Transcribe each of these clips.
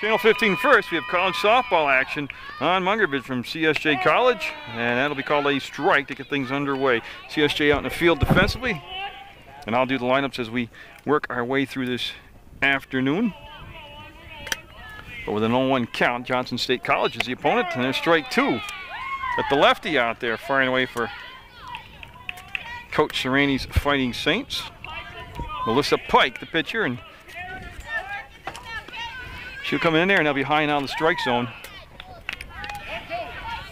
Channel 15 first, we have college softball action on Munger from CSJ College, and that'll be called a strike to get things underway. CSJ out in the field defensively, and I'll do the lineups as we work our way through this afternoon. But with an 0-1 count, Johnson State College is the opponent, and there's strike two. Got the lefty out there firing away for Coach Serrani's Fighting Saints. Melissa Pike, the pitcher, and she'll come in there and they'll be high and out of the strike zone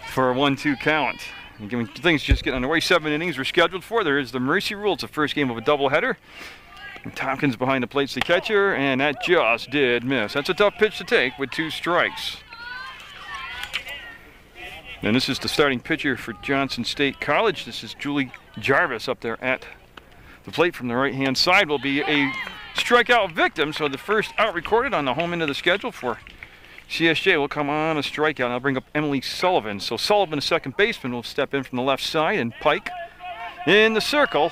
for a 1-2 count. And given things just getting underway, 7 innings are scheduled for. There is the mercy rule. It's the first game of a doubleheader. And Tompkins behind the plate's the catcher, and that just did miss. That's a tough pitch to take with 2 strikes. And this is the starting pitcher for Johnson State College. This is Julie Jarvis up there at the plate from the right-hand side. Will be a strikeout victim, so the first out recorded on the home end of the schedule for CSJ will come on a strikeout. And I'll bring up Emily Sullivan. So Sullivan, the second baseman, will step in from the left side, and Pike in the circle.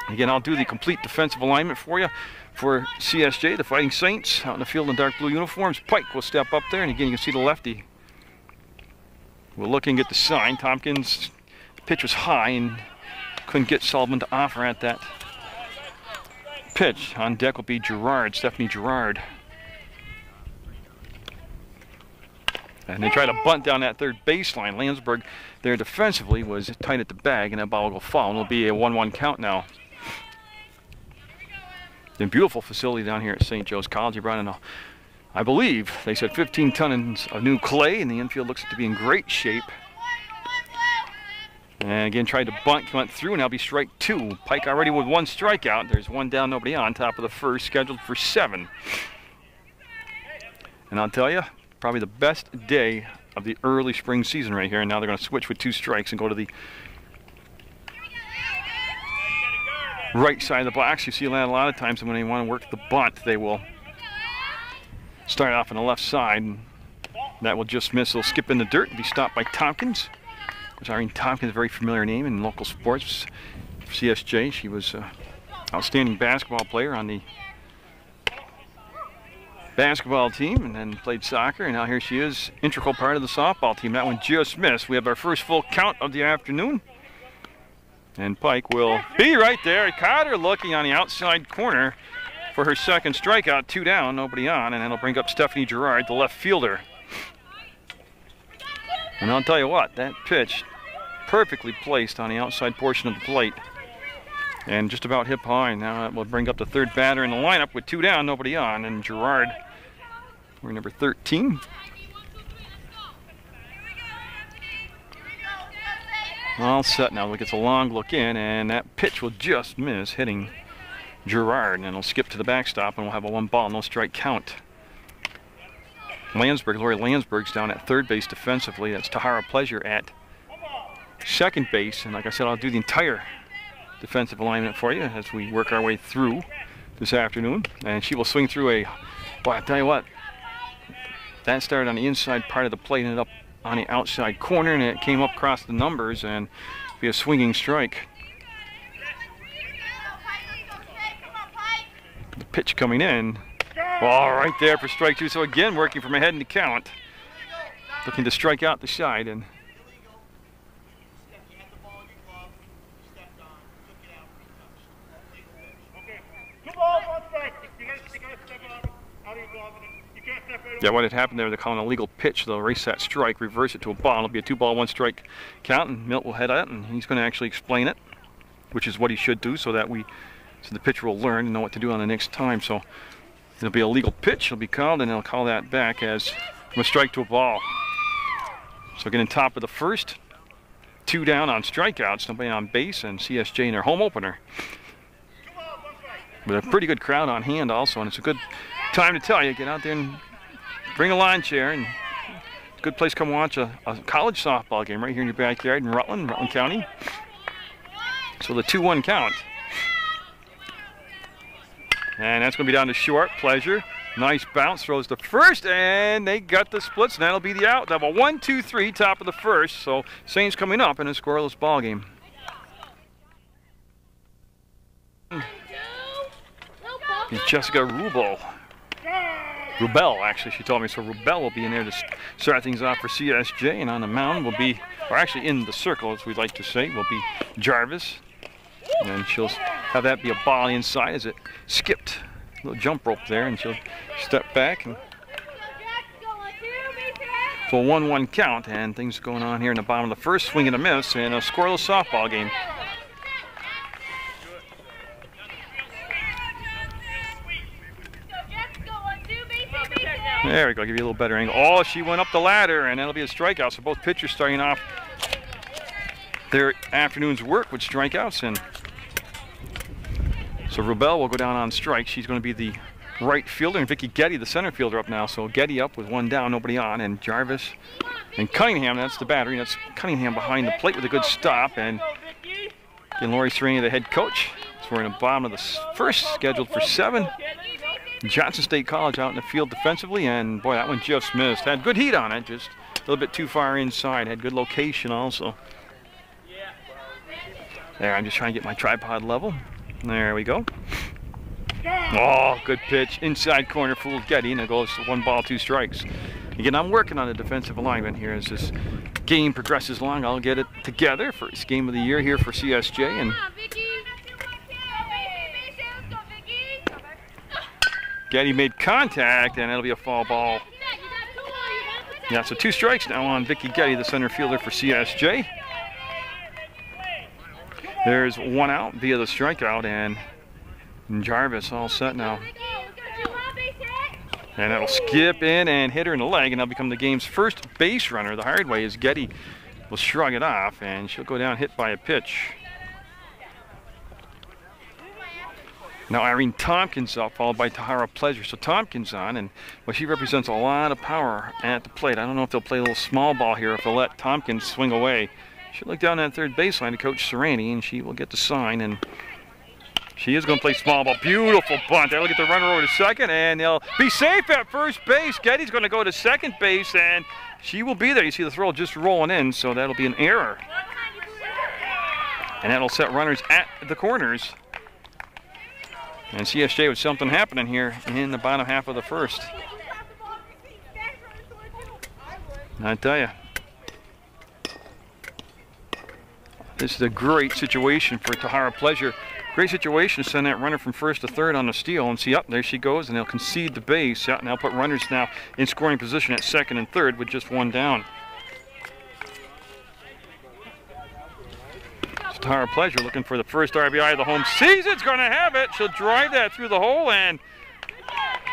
Again, I'll do the complete defensive alignment for you for CSJ, the Fighting Saints, out in the field in dark blue uniforms. Pike will step up there, and again, you can see the lefty. We're looking at the sign. Tompkins' pitch was high and couldn't get Sullivan to offer at that pitch. On deck will be Gerard, Stephanie Gerard. And they try to bunt down that third baseline. Landsberg there defensively was tight at the bag, and that ball will go foul, and it'll be a 1-1 count now. The beautiful facility down here at St. Joe's College. They brought in, I believe, they said 15 tons of new clay, and the infield looks to be in great shape. And again, tried to bunt, went through, and that'll be strike 2. Pike already with 1 strikeout. There's 1 down, nobody on. Top of the first, scheduled for 7. And I'll tell you, probably the best day of the early spring season right here. And now they're going to switch with 2 strikes and go to the right side of the box. You see that a lot of times, and when they want to work the bunt, they will start off on the left side. And that will just miss. They'll skip in the dirt and be stopped by Tompkins. Irene Tompkins, a very familiar name in local sports. CSJ, she was an outstanding basketball player on the basketball team, and then played soccer, and now here she is, integral part of the softball team. That one just missed. We have our first full count of the afternoon, and Pike will be right there. Caught her looking on the outside corner for her second strikeout. 2 down, nobody on, and that'll bring up Stephanie Gerard, the left fielder. And I'll tell you what, that pitch perfectly placed on the outside portion of the plate and just about hip high. Now that will bring up the third batter in the lineup with 2 down, nobody on, and Gerard, we're number 13. All set now. Look, it's a long look in, and that pitch will just miss, hitting Gerard, and it'll skip to the backstop, and we'll have a 1-ball, no strike count. Landsberg, Lori Landsberg's down at third base defensively. That's Tahara Pleasure at second base. And like I said, I'll do the entire defensive alignment for you as we work our way through this afternoon. And she will swing through a, boy, I tell you what, that started on the inside part of the plate, ended up on the outside corner, and it came up across the numbers and be a swinging strike. The pitch coming in. Ball right there for strike 2. So again, working from ahead in the count. Looking to strike out the side. And yeah, what had happened there, they're calling a legal pitch. They'll erase that strike, reverse it to a ball. It'll be a 2-ball, 1-strike count, and Milt will head out, and he's going to actually explain it, which is what he should do, so the pitcher will learn and know what to do on the next time. So it'll be a legal pitch. It'll be called, and they'll call that back as from a strike to a ball. So getting top of the first, 2 down on strikeouts, nobody on base, and CSJ in their home opener. With a pretty good crowd on hand also, and it's a good time to tell you, get out there and bring a lawn chair, and it's a good place to come watch a college softball game right here in your backyard in Rutland County. So the 2-1 count. And that's going to be down to short. Pleasure. Nice bounce. Throws to first, and they got the splits, and that'll be the out. They'll have a 1-2-3 top of the first. So Saints coming up in a scoreless ball game. Jessica Rubel Rubel, actually, she told me. So Rubel will be in there to start things off for CSJ, and on the mound will be, or actually in the circle, as we like to say, will be Jarvis. And she'll have that be a ball inside as it skipped. A little jump rope there, and she'll step back. And so 1-1 count, and things going on here in the bottom of the first, swing and a miss, and a scoreless softball game. There we go, give you a little better angle. Oh, she went up the ladder, and that'll be a strikeout. So both pitchers starting off their afternoon's work with strikeouts. And so Rubel will go down on strike. She's going to be the right fielder, and Vicky Getty, the center fielder, up now. So Getty up with one down, nobody on, and Jarvis and Cunningham, that's the battery. That's Cunningham behind the plate with a good stop. And again, Lori Sereni, the head coach. So we're in the bottom of the first, scheduled for 7. Johnson State College out in the field defensively, and boy, that one just missed. Had good heat on it, just a little bit too far inside. Had good location also. There, I'm just trying to get my tripod level. There we go. Oh, good pitch. Inside corner, fooled Getty, and it goes 1 ball, 2 strikes. Again, I'm working on the defensive alignment here as this game progresses along. I'll get it together. First game of the year here for CSJ, and Getty made contact, and it'll be a foul ball. Yeah, so 2 strikes now on Vicky Getty, the center fielder for CSJ. There's 1 out via the strikeout, and Jarvis all set now. And that'll skip in and hit her in the leg, and that'll become the game's first base runner the hard way, as Getty will shrug it off, and she'll go down hit by a pitch. Now Irene Tompkins up, followed by Tahara Pleasure. So Tompkins on, and well, she represents a lot of power at the plate. I don't know if they'll play a little small ball here, if they'll let Tompkins swing away. She'll look down that third baseline to Coach Sereni, and she will get the sign, and she is going to play small ball. Beautiful bunt. That'll get the runner over to second, and they'll be safe at first base. Getty's going to go to second base, and she will be there. You see the throw just rolling in, so that'll be an error. And that'll set runners at the corners. And CSJ with something happening here in the bottom half of the first. I tell you, this is a great situation for Tahara Pleasure. Great situation to send that runner from first to third on the steal, and see, up there she goes, and they'll concede the base. Yeah, and they'll put runners now in scoring position at second and third with just 1 down. Tahara Pleasure looking for the first RBI of the home season. It's going to have it. She'll drive that through the hole, and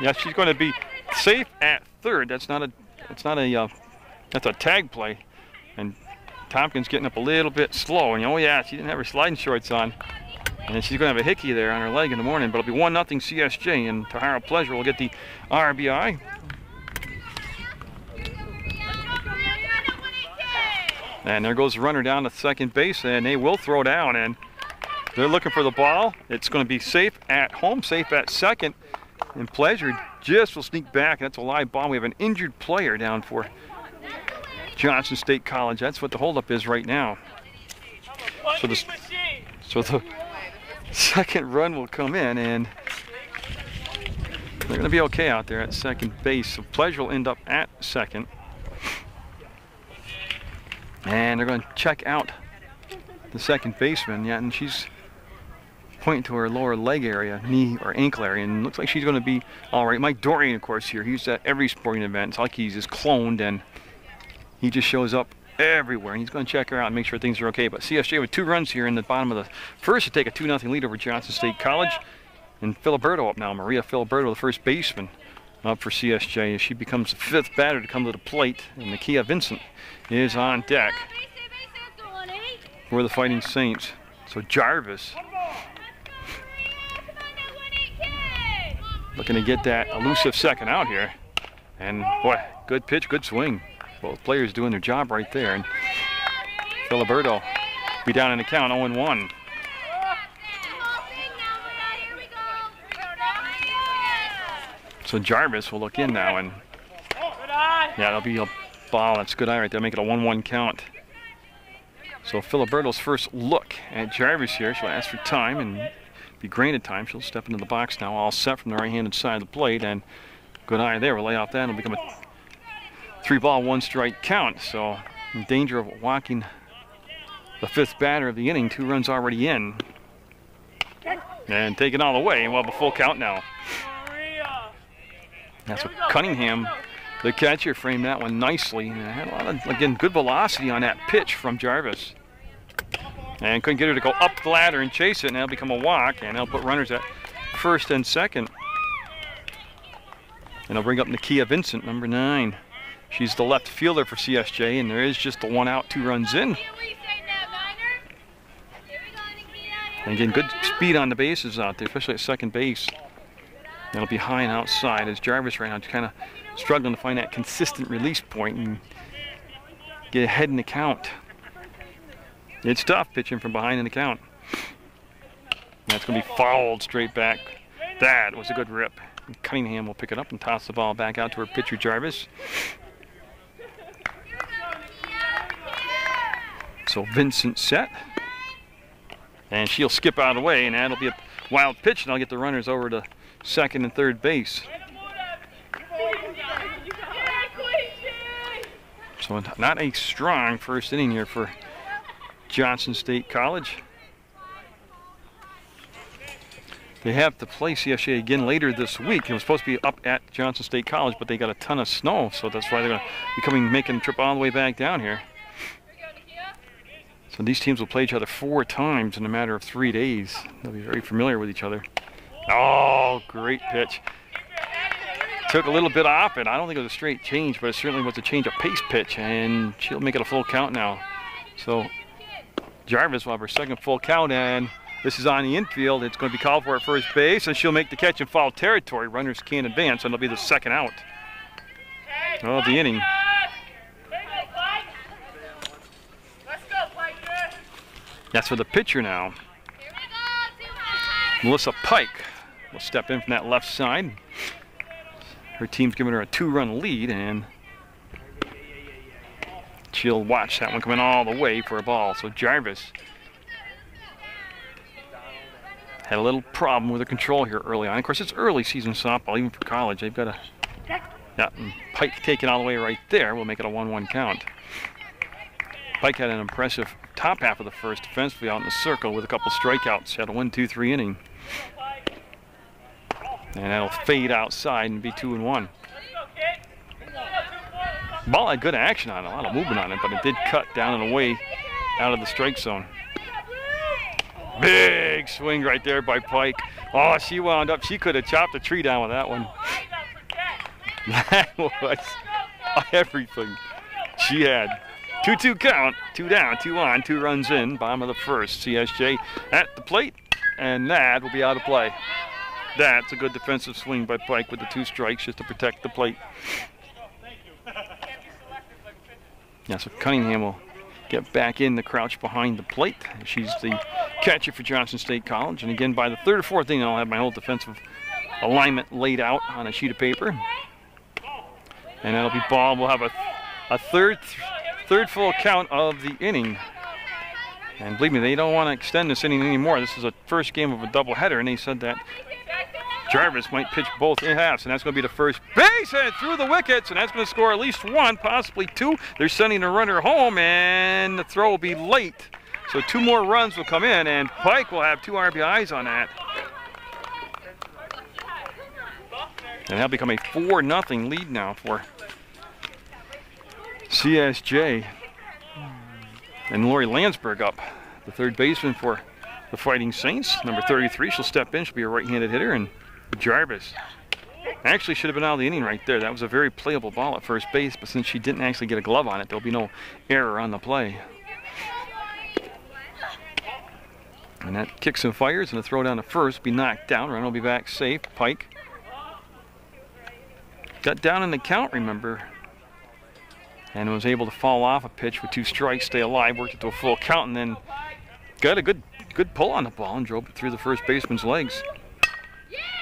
yeah, she's going to be safe at third. That's a tag play, and Tompkins getting up a little bit slow. And oh yeah, she didn't have her sliding shorts on, and she's going to have a hickey there on her leg in the morning. But it'll be 1-0 CSJ, and Tahara Pleasure will get the RBI. And there goes the runner down to second base, and they will throw down, and they're looking for the ball. It's going to be safe at home, safe at second, and Pleasure just will sneak back. That's a live ball. We have an injured player down for Johnson State College. That's what the holdup is right now. So the second run will come in, and they're going to be okay out there at second base. So Pleasure will end up at second. And they're going to check out the second baseman. Yeah, and she's pointing to her lower leg area, knee or ankle area, and looks like she's going to be all right. Mike Dorian, of course, here. He's at every sporting event. It's like he's just cloned, and he just shows up everywhere. And he's going to check her out and make sure things are okay. But CSJ with 2 runs here in the bottom of the first to take a 2-0 lead over Johnson State College. And Filiberto up now. Maria Filiberto, the first baseman, up for CSJ as she becomes the 5th batter to come to the plate. And Nakia Vincent is on deck for the Fighting Saints. So Jarvis looking to get that elusive second out here. And boy, good pitch, good swing. Both players doing their job right there. And Filiberto be down in the count, 0-1. So Jarvis will look in now, and yeah, that'll be a ball. That's a good eye right there. Make it a 1-1 count. So Filiberto's first look at Jarvis here. She'll ask for time and be granted time. She'll step into the box now, all set from the right-handed side of the plate, and Good eye there. We'll lay off that. It'll become a 3-ball, 1-strike count. So in danger of walking the 5th batter of the inning. 2 runs already in. And taken all the way. And we'll have a full count now. That's what Cunningham, the catcher, framed that one nicely. And had a lot of, again, good velocity on that pitch from Jarvis. And couldn't get her to go up the ladder and chase it. And that'll become a walk. And they'll put runners at first and second. And they'll bring up Nakia Vincent, number 9. She's the left fielder for CSJ, and there is just the 1 out, 2 runs in. And again, good speed on the bases out there, especially at second base. That'll be high and outside as Jarvis right now kind of struggling to find that consistent release point and get ahead in the count. It's tough pitching from behind in the count. That's going to be fouled straight back. That was a good rip. Cunningham will pick it up and toss the ball back out to her pitcher, Jarvis. So Vincent set. And she'll skip out of the way, and that'll be a wild pitch, and I'll get the runners over to second and third base. So not a strong first inning here for Johnson State College. They have to play CSJ again later this week. It was supposed to be up at Johnson State College, but they got a ton of snow, so that's why they're going to be making the trip all the way back down here. So these teams will play each other 4 times in a matter of 3 days. They'll be very familiar with each other. Oh, great pitch. Took a little bit off it. I don't think it was a straight change, but it certainly was a change of pace pitch, and she'll make it a full count now. So Jarvis will have her second full count, and this is on the infield. It's going to be called for at first base, and she'll make the catch in foul territory. Runners can't advance, and it'll be the second out of the inning. That's for the pitcher now. Melissa Pike will step in from that left side. Her team's giving her a 2-run lead, and she'll watch that one coming all the way for a ball. So Jarvis had a little problem with her control here early on. Of course, it's early season softball, even for college. They've got a, and Pike taken all the way right there. We'll make it a 1-1 count. Pike had an impressive top half of the first defensively out in the circle with a couple strikeouts. She had a 1-2-3 inning. And that'll fade outside and be 2-1. Ball had good action on it, a lot of movement on it, but it did cut down and away out of the strike zone. Big swing right there by Pike. Oh, she wound up. She could have chopped a tree down with that one. That was everything she had. 2-2 count, 2 down, 2 on, 2 runs in, bottom of the first. CSJ at the plate, and that will be out of play. That's a good defensive swing by Pike with the 2 strikes just to protect the plate. Yeah, so Cunningham will get back in the crouch behind the plate. She's the catcher for Johnson State College, and again by the 3rd or 4th inning I'll have my whole defensive alignment laid out on a sheet of paper. And that'll be ball. We'll have a third full count of the inning. And believe me, they don't want to extend this inning anymore. This is a first game of a doubleheader, and they said that Jarvis might pitch both halves, and that's going to be the first base hit through the wickets, and that's going to score at least 1, possibly 2. They're sending a runner home, and the throw will be late. So 2 more runs will come in, and Pike will have 2 RBIs on that. And that'll become a 4-0 lead now for CSJ. And Lori Landsberg up, the 3rd baseman for the Fighting Saints, number 33. She'll step in. She'll be a right-handed hitter. And Jarvis actually should have been out of the inning right there. That was a very playable ball at first base, but since she didn't actually get a glove on it, there'll be no error on the play. And that kicks and fires, and the throw down to first will be knocked down. Run will be back safe. Pike got down in the count, remember, and was able to fall off a pitch with 2 strikes, stay alive, worked it to a full count, and then got a good pull on the ball and drove it through the first baseman's legs.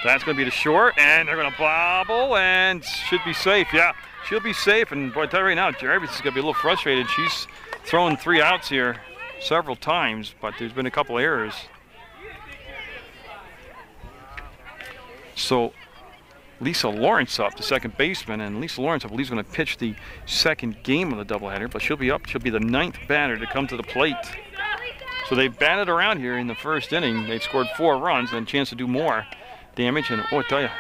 That's going to be to short, and they're going to bobble, and should be safe. Yeah, she'll be safe, and boy, I tell you right now, Jarvis is going to be a little frustrated. She's thrown 3 outs here several times, but there's been a couple errors. So Lisa Lawrence up, the second baseman, and Lisa Lawrence, I believe, is going to pitch the second game of the doubleheader, but she'll be up. She'll be the 9th batter to come to the plate. So they've batted around here in the first inning. They've scored 4 runs and a chance to do more damage. And oh, I tell you,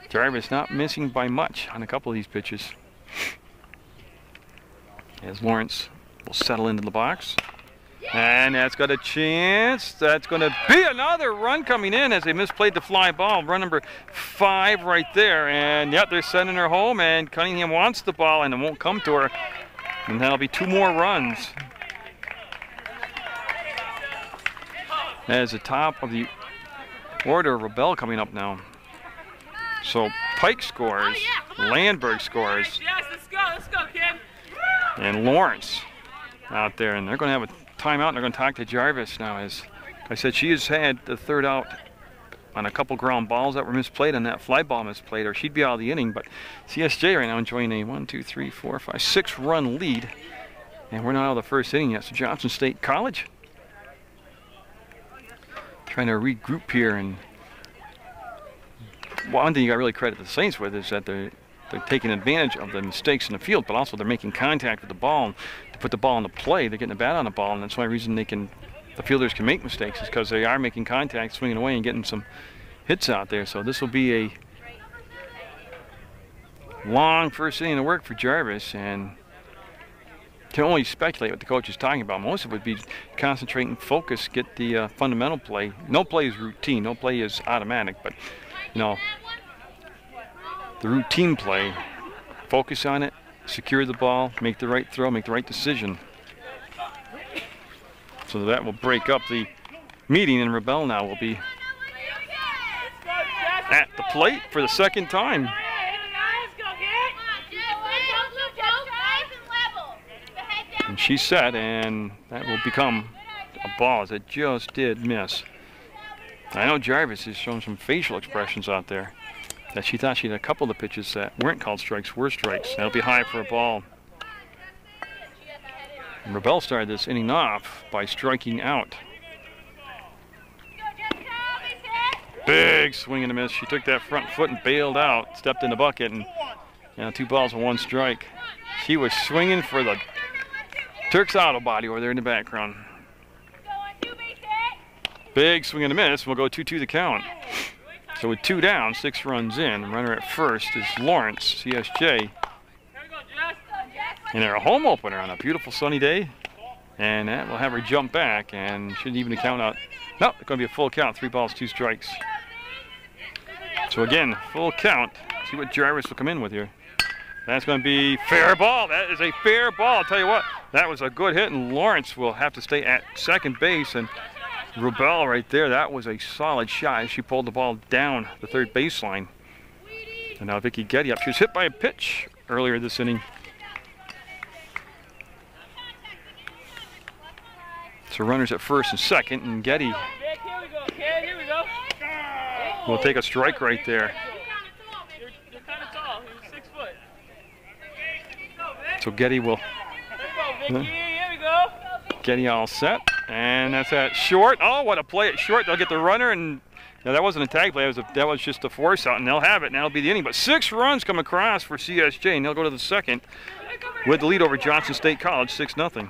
Jarvis not missing by much on a couple of these pitches. As Lawrence will settle into the box. And that's got a chance. That's going to be another run coming in as they misplayed the fly ball. Run number 5 right there. And yep, they're sending her home. And Cunningham wants the ball and it won't come to her. And that'll be 2 more runs. As the top of the order, Rebel coming up now. So Pike scores, Landberg scores, Let's go, kid. And Lawrence out there. And they're going to have a timeout, and they're going to talk to Jarvis now. As I said, she has had the 3rd out on a couple ground balls that were misplayed, and that fly ball misplayed, or she'd be out of the inning. But CSJ right now enjoying a 6-run lead. And we're not out of the first inning yet. So Johnson State College trying to regroup here. And one thing you got to really credit the Saints with is that they're taking advantage of the mistakes in the field, but also they're making contact with the ball to put the ball into play. They're getting the bat on the ball, and that's the only reason the fielders can make mistakes is because they are making contact, swinging away, and getting some hits out there. So this will be a long first inning of work for Jarvis, and can only speculate what the coach is talking about. Most of it would be concentrate and focus, get the fundamental play. No play is routine, no play is automatic, but you know, the routine play, focus on it, secure the ball, make the right throw, make the right decision. So that will break up the meeting, and Rebel now will be at the plate for the 2nd time. And she's set, and that will become a ball as it just did miss. I know Jarvis is showing some facial expressions out there that she thought she had a couple of the pitches that weren't called strikes were strikes. That'll be high for a ball. And Rebel started this inning off by striking out. Big swing and a miss. She took that front foot and bailed out, stepped in the bucket, and 2 balls and 1 strike. She was swinging for the Turk's auto body over there in the background. Big swing and a miss. We'll go 2-2 the count. So with 2 down, 6 runs in. Runner at first is Lawrence, CSJ. And they're a home opener on a beautiful sunny day. And that will have her jump back and shouldn't even count out. No, it's going to be a full count. 3 balls, 2 strikes. So again, full count. See what Jarvis will come in with here. That's going to be fair ball. That is a fair ball. I'll tell you what, that was a good hit, and Lawrence will have to stay at second base. And Rebel right there, that was a solid shot. She pulled the ball down the 3rd baseline. And now Vicky Getty up. She was hit by a pitch earlier this inning. So runners at first and second, and Getty will take a strike right there. So Getty will. Getty all set, and that's at short. Oh, what a play at short! They'll get the runner, and that wasn't a tag play. That was just a force out, and they'll have it. And that'll be the inning. But 6 runs come across for CSJ, and they'll go to the 2nd with the lead over Johnson State College, 6-0.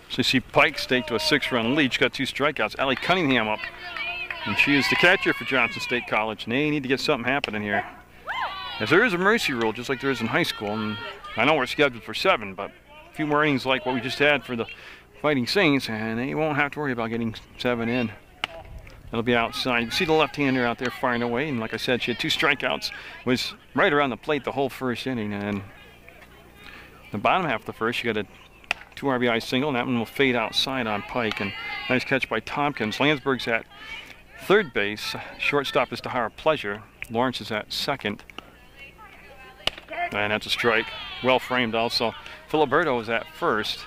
So you see Pike stake to a 6-run lead. She's got 2 strikeouts. Allie Cunningham up, and she is the catcher for Johnson State College. And they need to get something happening here. As there is a mercy rule, just like there is in high school, and I know we're scheduled for 7, but a few more innings like what we just had for the Fighting Saints, and they won't have to worry about getting 7 in. It'll be outside. You can see the left-hander out there firing away, and like I said, she had 2 strikeouts, was right around the plate the whole first inning, and the bottom half of the first, she got a 2 RBI single, and that one will fade outside on Pike, and nice catch by Tompkins. Landsberg's at 3rd base. Shortstop is Tahara Pleasure. Lawrence is at 2nd. And that's a strike. Well framed also. Filiberto is at 1st.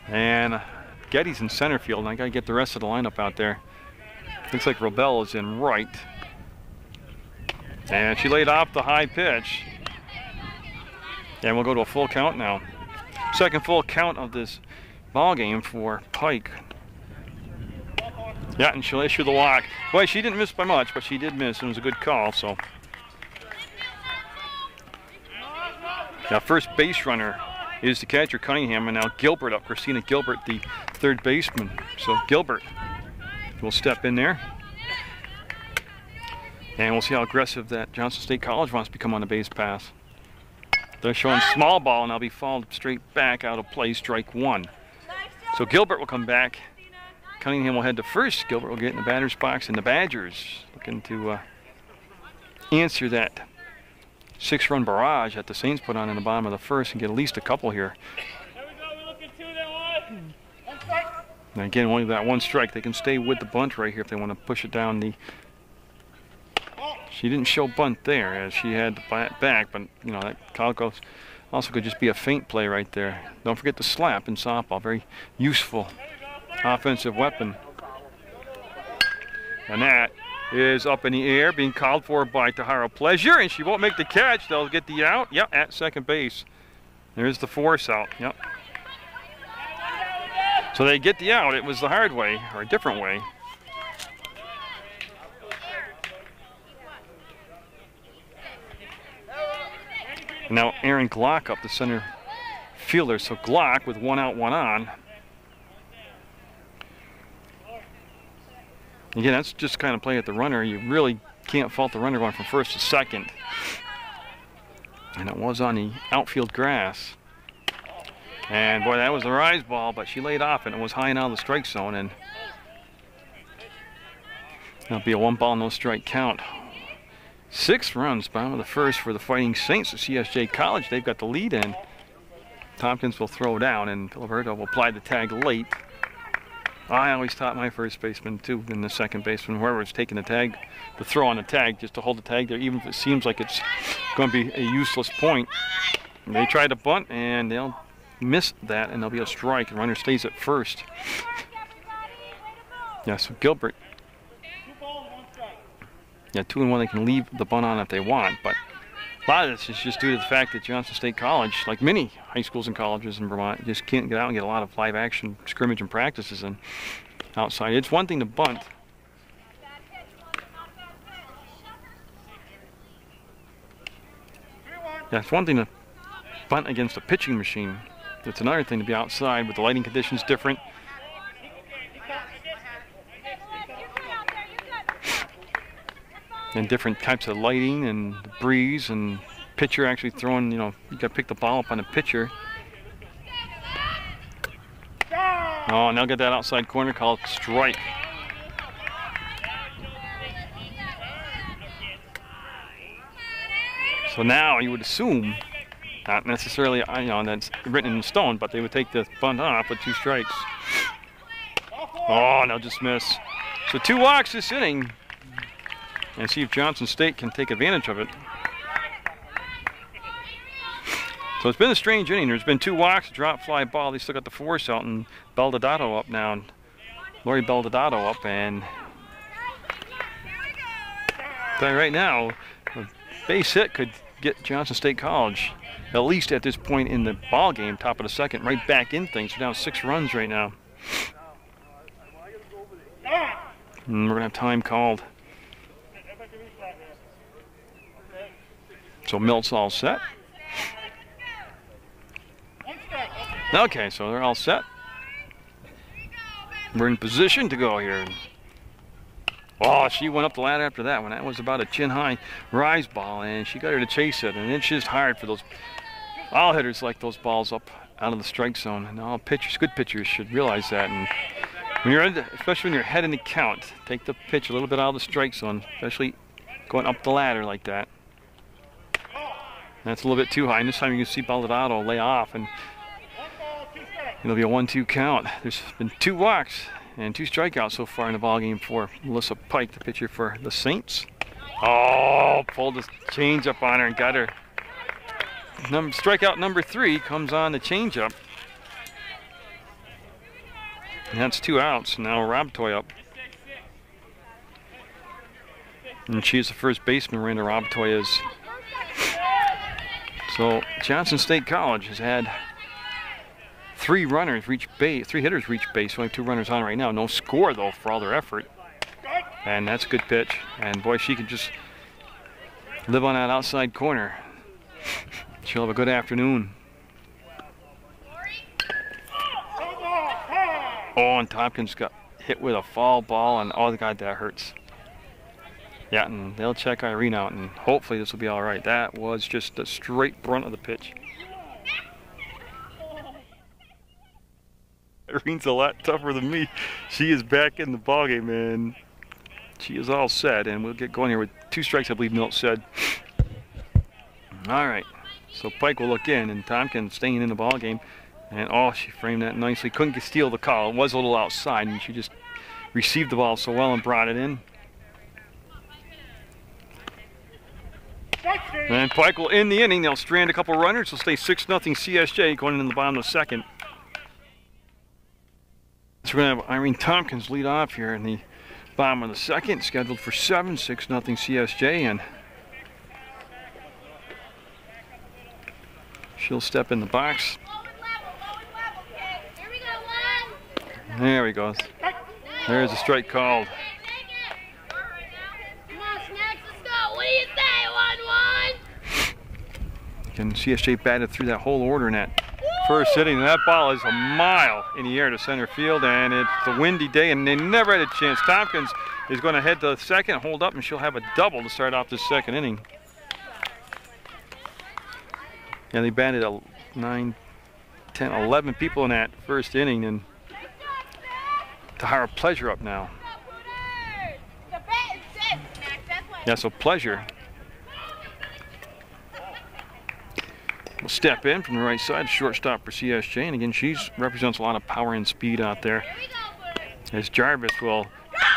And Getty's in center field, and I got to get the rest of the lineup out there. Looks like Rebel is in right. And she laid off the high pitch. And we'll go to a full count now. 2nd full count of this ball game for Pike. Yeah, and she'll issue the walk. Boy, she didn't miss by much, but she did miss, and it was a good call. So now first base runner is the catcher Cunningham, and now Gilbert up. Christina Gilbert, the third baseman. So Gilbert will step in there. And we'll see how aggressive that Johnson State College wants to become on the base pass. They're showing small ball, and I'll be fouled straight back out of play, strike one. So Gilbert will come back. Cunningham will head to first. Gilbert will get in the batter's box, and the Badgers looking to answer that 6-run barrage that the Saints put on in the bottom of the first and get at least a couple here. And again, only that one strike. They can stay with the bunt right here if they want to push it down the... She didn't show bunt there as she had the back, but you know, that also could just be a feint play right there. Don't forget the slap in softball, very useful offensive weapon. And that is up in the air, being called for by Tahara Pleasure, and she won't make the catch. They'll get the out. Yep, at second base. There's the force out. Yep. So they get the out. It was the hard way, or a different way. Now Aaron Glock up the center fielder. So Glock with 1 out, 1 on. Again, that's just kind of play at the runner. You really can't fault the runner going from first to second. And it was on the outfield grass. And boy, that was a rise ball, but she laid off and it was high and out of the strike zone. And that'll be a 1 ball, no strike count. 6 runs, bottom of the first for the Fighting Saints of CSJ College. They've got the lead in. Tompkins will throw down, and Filiberto will apply the tag late. I always taught my first baseman, too, and the second baseman, whoever's taking the tag, the throw on the tag, just to hold the tag there, even if it seems like it's going to be a useless point. And they try to bunt, and they'll miss that, and there'll be a strike. The runner stays at first. Yeah, so Gilbert. Yeah, 2 and 1, they can leave the bunt on if they want, but a lot of this is just due to the fact that Johnson State College, like many high schools and colleges in Vermont, just can't get out and get a lot of live action scrimmage and practices and outside. It's one thing to bunt. Yeah, it's one thing to bunt against a pitching machine. It's another thing to be outside with the lighting conditions different. And different types of lighting and breeze and pitcher actually throwing, you know, you got to pick the ball up on the pitcher. Oh, and they'll get that outside corner called strike. So now you would assume, not necessarily, you know, that's written in stone, but they would take the bunt off with 2 strikes. Oh, and they'll just miss. So 2 walks this inning. And see if Johnson State can take advantage of it. So it's been a strange inning. There's been 2 walks, a drop fly ball. They still got the force out, and Baldadado up now. And Lori Baldadado up, and right now, a base hit could get Johnson State College, at least at this point in the ball game, top of the second, right back in things. We're down 6 runs right now. And we're gonna have time called. So Milt's all set. Okay, so they're all set. We're in position to go here. Oh, she went up the ladder after that one. That was about a chin-high rise ball, and she got her to chase it. And it's just hard for those all hitters like those balls up out of the strike zone. And all pitchers, good pitchers, should realize that. And when you're especially when you're ahead in the count, take the pitch a little bit out of the strike zone, especially going up the ladder like that. That's a little bit too high, and this time you can see Baldadado lay off, and it'll be a 1-2 count. There's been 2 walks and 2 strikeouts so far in the ballgame for Melissa Pike, the pitcher for the Saints. Oh, pulled the changeup on her and got her. Strikeout number 3 comes on the changeup. And that's 2 outs. Now Rob Toy up. And she's the first baseman. Miranda Rob Toy is. So Johnson State College has had 3 runners reach base, 3 hitters reach base. Only 2 runners on right now. No score though for all their effort. And that's a good pitch. And boy, she can just live on that outside corner. She'll have a good afternoon. Oh, and Tompkins got hit with a foul ball, and oh God, that hurts. Yeah, and they'll check Irene out, and hopefully this will be all right. That was just the straight brunt of the pitch. Irene's a lot tougher than me. She is back in the ballgame, and she is all set, and we'll get going here with 2 strikes, I believe Milt said. All right, so Pike will look in, and Tompkins staying in the ballgame. And oh, she framed that nicely. Couldn't steal the call. It was a little outside, and she just received the ball so well and brought it in. And Pike will end the inning. They'll strand a couple runners. They'll stay 6-0 CSJ going in the bottom of the 2nd. So we're going to have Irene Tompkins lead off here in the bottom of the 2nd, scheduled for 7, 6-0 CSJ, and she'll step in the box. There we go. There's a strike called. And CSJ batted through that whole order in that first inning. And that ball is a mile in the air to center field, and it's a windy day, and they never had a chance. Tompkins is going to head to the 2nd, hold up, and she'll have a double to start off this 2nd inning. And they batted 9, 10, 11 people in that first inning, and Tahara Pleasure up now. Yeah, so Pleasure will step in from the right side, shortstop for CSJ, and again, she represents a lot of power and speed out there. As Jarvis will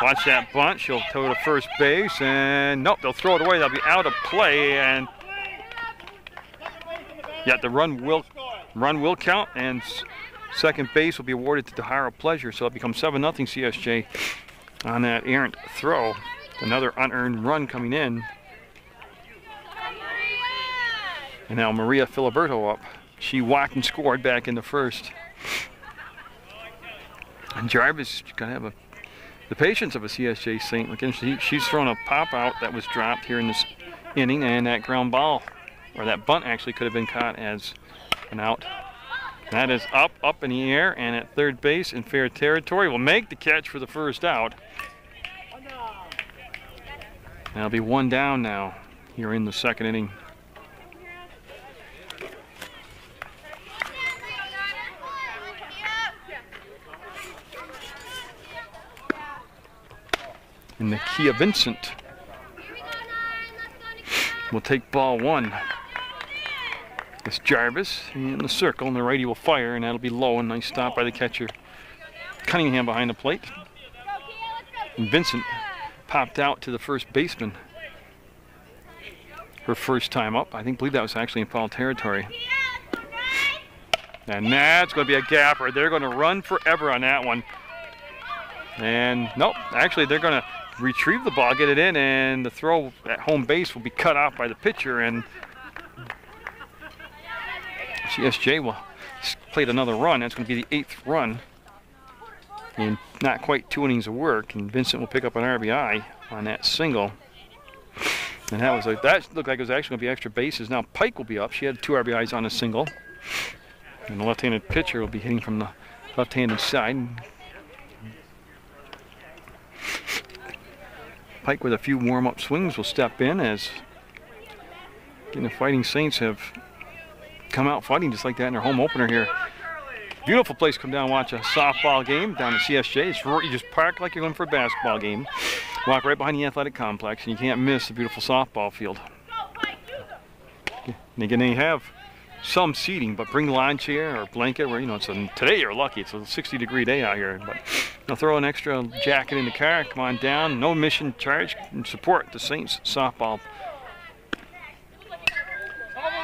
watch that bunt, she'll throw to first base, and nope, they'll throw it away. They'll be out of play, and yeah, the run will count, and second base will be awarded to Tahara Pleasure, so it becomes 7-0 CSJ on that errant throw. Another unearned run coming in. And now Maria Filiberto up. She walked and scored back in the 1st. And Jarvis got to have the patience of a CSJ Saint. Again, she's thrown a pop out that was dropped here in this inning, and that ground ball, or that bunt actually could have been caught as an out. That is up in the air, and at third base in fair territory will make the catch for the first out. That'll be 1 down now here in the 2nd inning. And the Kia Vincent will take ball 1. It's Jarvis in the circle, and the righty will fire, and that'll be low. And nice stop by the catcher. Cunningham behind the plate. And Vincent popped out to the first baseman. Her first time up. I believe that was actually in foul territory. And that's going to be a gapper. They're going to run forever on that one. And nope, actually they're going to retrieve the ball, get it in, and the throw at home base will be cut off by the pitcher, and CSJ will play another run. That's going to be the 8th run in not quite 2 innings of work, and Vincent will pick up an RBI on that single. And that looked like it was actually going to be extra bases. Now Pike will be up. She had 2 RBIs on a single, and the left-handed pitcher will be hitting from the left-handed side. Pike with a few warm-up swings will step in, as again, the Fighting Saints have come out fighting just like that in their home opener here. Beautiful place to come down and watch a softball game down at CSJ. You just park like you're going for a basketball game. Walk right behind the athletic complex, and you can't miss the beautiful softball field. And again, they have some seating, but bring lawn chair or blanket where, today you're lucky. It's a 60-degree day out here. But they'll throw an extra jacket in the car, come on down, no admission charge, and support the Saints softball.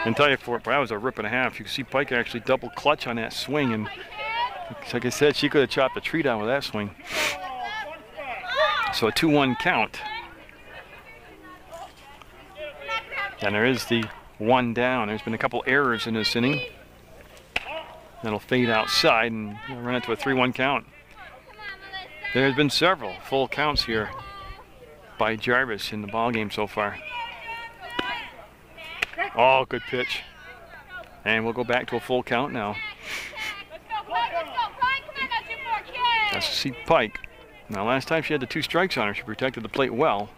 And tell you, that was a rip and a half. You can see Pike actually double clutch on that swing, and like I said, she could have chopped a tree down with that swing. So a 2-1 count. And there is the 1 down. There's been a couple errors in this inning. That'll fade outside and run it to a 3-1 count. There's been several full counts here by Jarvis in the ball game so far. Oh, good pitch. And we'll go back to a full count now. That's C. Pike. Now, last time she had the 2 strikes on her, she protected the plate well.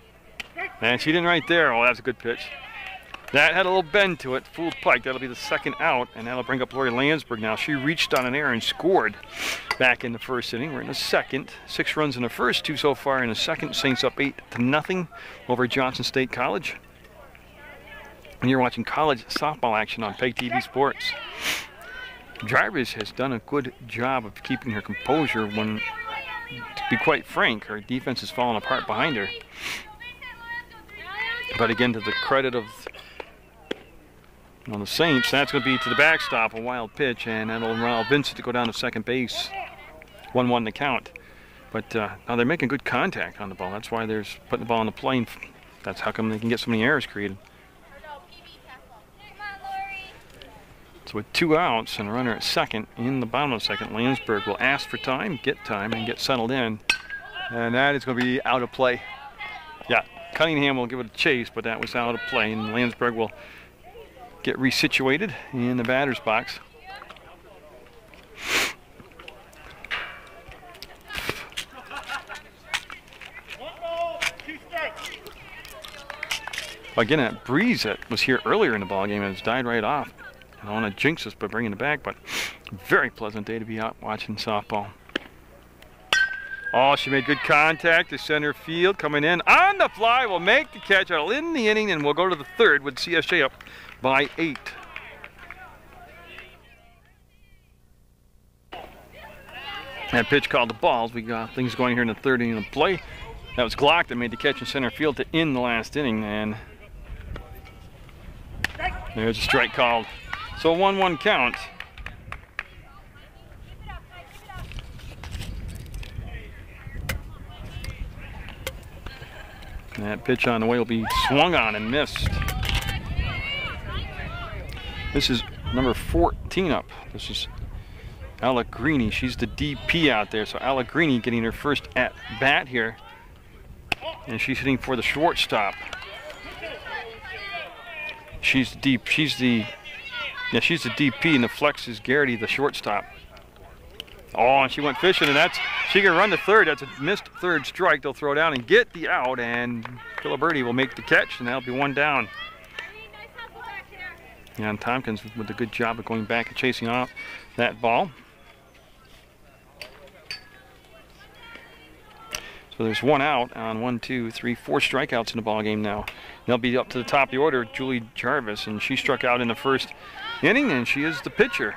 And she didn't right there. Oh, that's a good pitch. That had a little bend to it. Fooled Pike. That'll be the second out, and that'll bring up Lori Landsberg now. She reached on an error and scored back in the first inning. We're in the second. 6 runs in the first, 2 so far in the second. Saints up 8-0 over Johnson State College. And you're watching college softball action on PEGTV Sports. Jarvis has done a good job of keeping her composure when, to be quite frank, her defense has fallen apart behind her. But again, to the credit of the Saints, that's going to be to the backstop, a wild pitch, and that'll allow Vincent to go down to second base. 1-1 the count. But now they're making good contact on the ball. That's why they're putting the ball on the plane. That's how come they can get so many errors created. So with 2 outs and a runner at second, in the bottom of the second, Landsberg will ask for time, and get settled in. And that is going to be out of play. Yeah, Cunningham will give it a chase, but that was out of play, and Landsberg will get resituated in the batter's box. Again, that breeze that was here earlier in the ball game has died right off. I don't want to jinx us by bringing it back, but very pleasant day to be out watching softball. Oh, she made good contact to center field, coming in on the fly, will make the catch out in the inning, and we'll go to the third with CSJ up by 8. That pitch called the balls. We got things going here in the third inning of play. That was Glock that made the catch in center field to end the last inning, and there's a strike called. So 1-1 count. That pitch on the way will be swung on and missed. This is number 14 up. This is Allegrini. She's the DP out there. So Allegrini getting her first at bat here. And she's hitting for the shortstop. She's the DP, and the flex is Garrity, the shortstop. Oh, and she went fishing, and she can run to third. That's a missed third strike. They'll throw down and get the out, and Filiberti will make the catch, and that'll be 1 down. And Tompkins with a good job of going back and chasing off that ball. So there's 1 out on 1, 2, 3, 4 strikeouts in the ball game now. They'll be up to the top of the order, Julie Jarvis, and she struck out in the first inning, and she is the pitcher.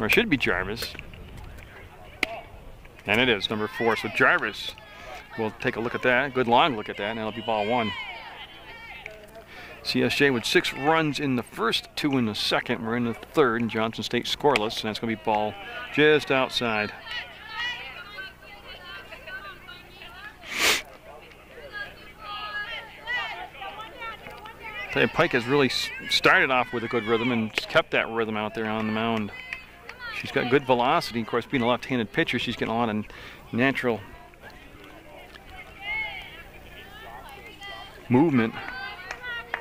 Or should be Jarvis. And it is number 4. So Jarvis, we'll take a look at that, good long look at that, and that'll be ball 1. CSJ with 6 runs in the first, 2 in the second. We're in the third, and Johnson State scoreless, and that's going to be ball just outside. Pike has really started off with a good rhythm and kept that rhythm out there on the mound. She's got good velocity. Of course, being a left-handed pitcher, she's getting a lot of natural movement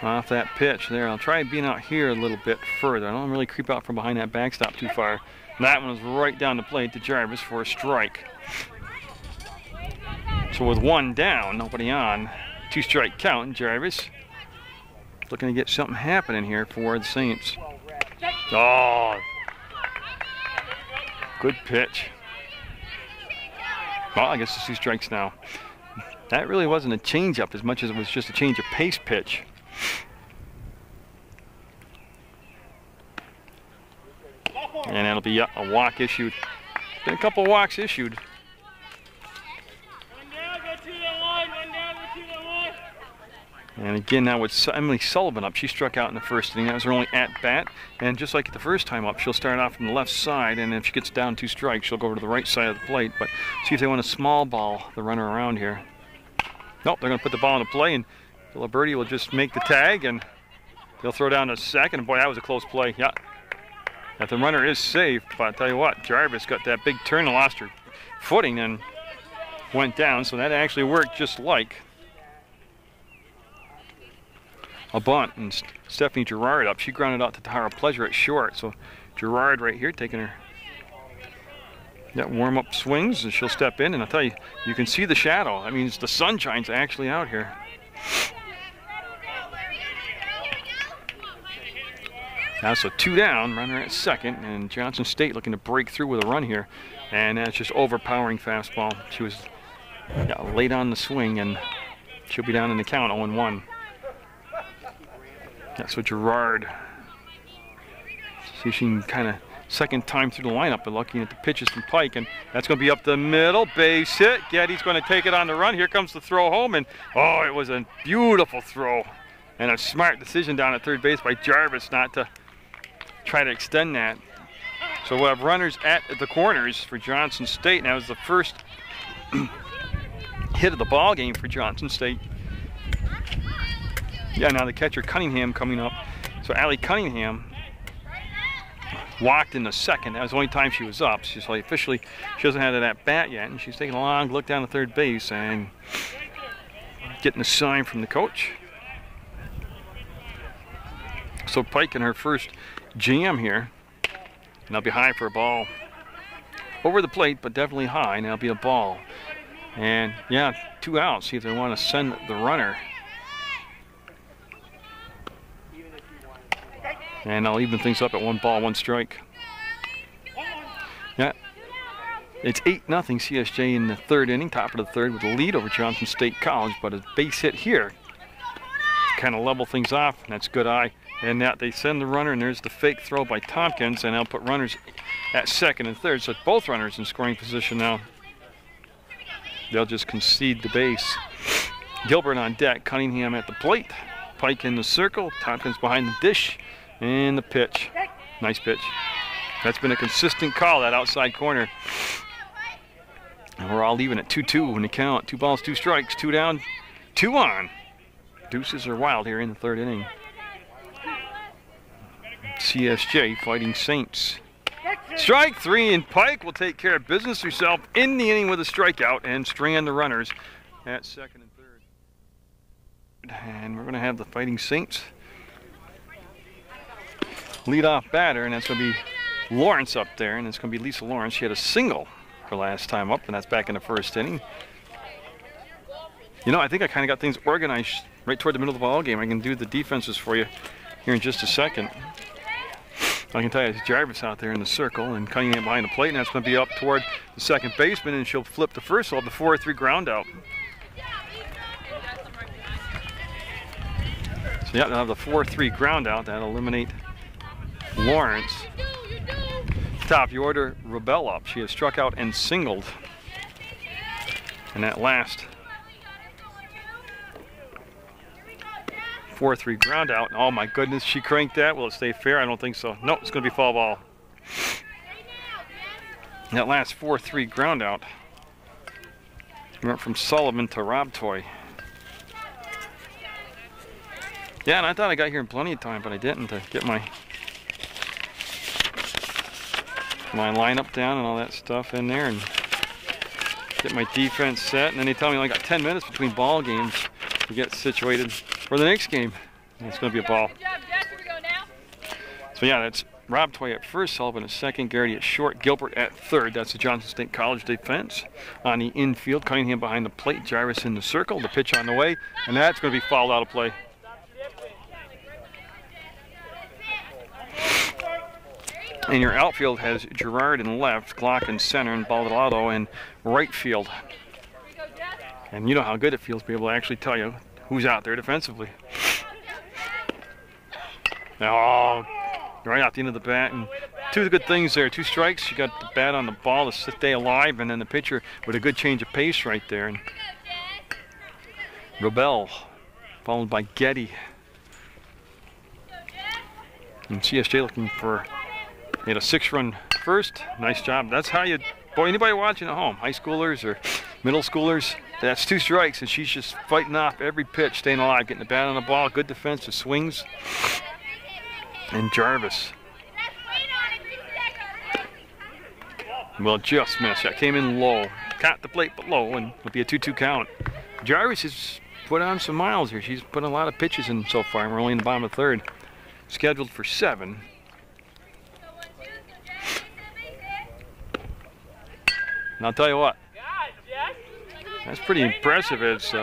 off that pitch there. I'll try being out here a little bit further. I don't really creep out from behind that backstop too far. That one was right down the plate to Jarvis for a strike. So with 1 down, nobody on, 2-strike count, Jarvis looking to get something happening here for the Saints. Oh, good pitch. Well, I guess it's 2 strikes now. That really wasn't a changeup as much as it was just a change of pace pitch. And that'll be a walk issued. Been a couple walks issued. And again, now with Emily Sullivan up, she struck out in the first inning. That was her only at-bat. And just like the first time up, she'll start off from the left side, and if she gets down 2 strikes, she'll go over to the right side of the plate. But see if they want a small ball, the runner around here. Nope, they're going to put the ball in play, and Filiberti will just make the tag, and they'll throw down to second. And boy, that was a close play. Yeah. That the runner is safe, but I tell you what, Jarvis got that big turn and lost her footing and went down, so that actually worked just like a bunt. And Stephanie Gerard up. She grounded out to Tara Pleasure at short. So Gerard right here taking her warm-up swings, and she'll step in. And I'll tell you, you can see the shadow. That means the sunshine's actually out here. Now, so 2 down, runner at second, and Johnson State looking to break through with a run here. And that's just overpowering fastball. She was late on the swing, and she'll be down in the count 0-1. That's what Gerard. See if she can kind of second time through the lineup, but looking at the pitches from Pike, and that's going to be up the middle, base hit. Getty's going to take it on the run. Here comes the throw home, and oh, it was a beautiful throw and a smart decision down at third base by Jarvis not to try to extend that. So we'll have runners at the corners for Johnson State. Now is the first hit of the ball game for Johnson State. Yeah, now the catcher Cunningham coming up. So Allie Cunningham walked in the second. That was the only time she was up. She's like officially, she hasn't had it at bat yet, and she's taking a long look down to third base and getting a sign from the coach. So Pike in her first jam here, and that'll be high for a ball. Over the plate, but definitely high, and that'll be a ball. And yeah, 2 outs. See if they want to send the runner. And I'll even things up at 1 ball, 1 strike. Yeah, it's 8-0 CSJ in the 3rd inning, top of the 3rd with a lead over Johnson State College. But a base hit here kind of level things off, and that's good eye. And that they send the runner, and there's the fake throw by Tompkins, and they'll put runners at second and third. So both runners in scoring position now. They'll just concede the base. Gilbert on deck, Cunningham at the plate, Pike in the circle, Tompkins behind the dish, and the pitch. Nice pitch. That's been a consistent call, that outside corner. And we're all leaving at 2-2 in the count. 2 balls, 2 strikes, 2 down, 2 on. Deuces are wild here in the 3rd inning. CSJ fighting Saints. Strike 3, and Pike will take care of business herself in the inning with a strikeout and strand the runners at 2nd and 3rd. And we're going to have the fighting Saints lead-off batter, and that's going to be Lawrence up there, and it's going to be Lisa Lawrence. She had a single her last time up, and that's back in the 1st inning. You know, I think I kind of got things organized right toward the middle of the ball game. I can do the defenses for you here in just a second. I can tell you, it's Jarvis out there in the circle, and Cunningham behind the plate, and that's going to be up toward the 2nd baseman, and she'll flip the first. So the 4-3 ground out. So yeah, they'll have the 4-3 ground out. That'll eliminate Lawrence. Top of the order, Rebel up. She has struck out and singled. And that last 4-3 ground out. Oh my goodness, she cranked that. Will it stay fair? I don't think so. Nope, it's going to be foul ball. And that last 4-3 ground out went from Sullivan to Rob Toy. Yeah, and I thought I got here in plenty of time, but I didn't to get my lineup down and all that stuff in there and get my defense set. And then they tell me I got 10 minutes between ball games to get situated for the next game. And it's going to be a ball. So yeah, that's Rob Toy at first, Sullivan at second, Garrity at short, Gilbert at third. That's the Johnson State College defense. On the infield, Cunningham behind the plate, Jarvis in the circle, the pitch on the way, and that's going to be fouled out of play. And your outfield has Gerard in left, Glock in center, and Baldolado in right field. And you know how good it feels to be able to actually tell you who's out there defensively. Oh, right out the end of the bat. And 2 good things there. 2 strikes. You got the bat on the ball to stay alive, and then the pitcher with a good change of pace right there. And Rebel, followed by Getty. And CSJ looking for, made a 6-run first. Nice job. That's how you, boy, anybody watching at home, high schoolers or middle schoolers, that's 2 strikes, and she's just fighting off every pitch, staying alive, getting the bat on the ball, good defensive swings. And Jarvis Well, just missed. That came in low. Caught the plate, but low, and it'll be a 2-2 count. Jarvis has put on some miles here. She's put a lot of pitches in so far, and we're only in the bottom of the third. Scheduled for 7. And I'll tell you what, that's pretty impressive as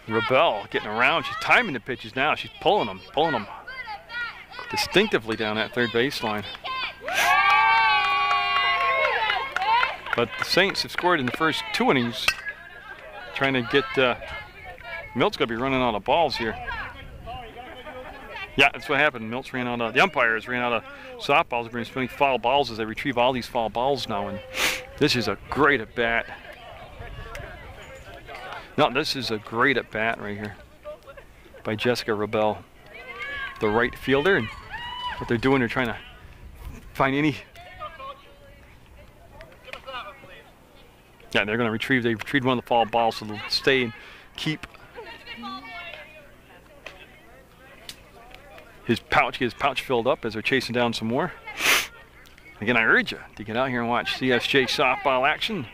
Rebel getting around. She's timing the pitches now. She's pulling them distinctively down that third baseline. But the Saints have scored in the first 2 innings, trying to get Milt's going to be running out of balls here. Yeah, that's what happened. Milt's ran out of, the umpires ran out of softballs. They're spinning foul balls as they retrieve all these foul balls now. And this is a great at bat. No, this is a great at bat right here by Jessica Rebel, the right fielder. And what they're doing, they're trying to find any. Yeah, they're going to retrieve. They retrieved one of the foul balls, so they'll stay and keep get his pouch filled up as they're chasing down some more. Again, I urge you to get out here and watch CSJ softball action.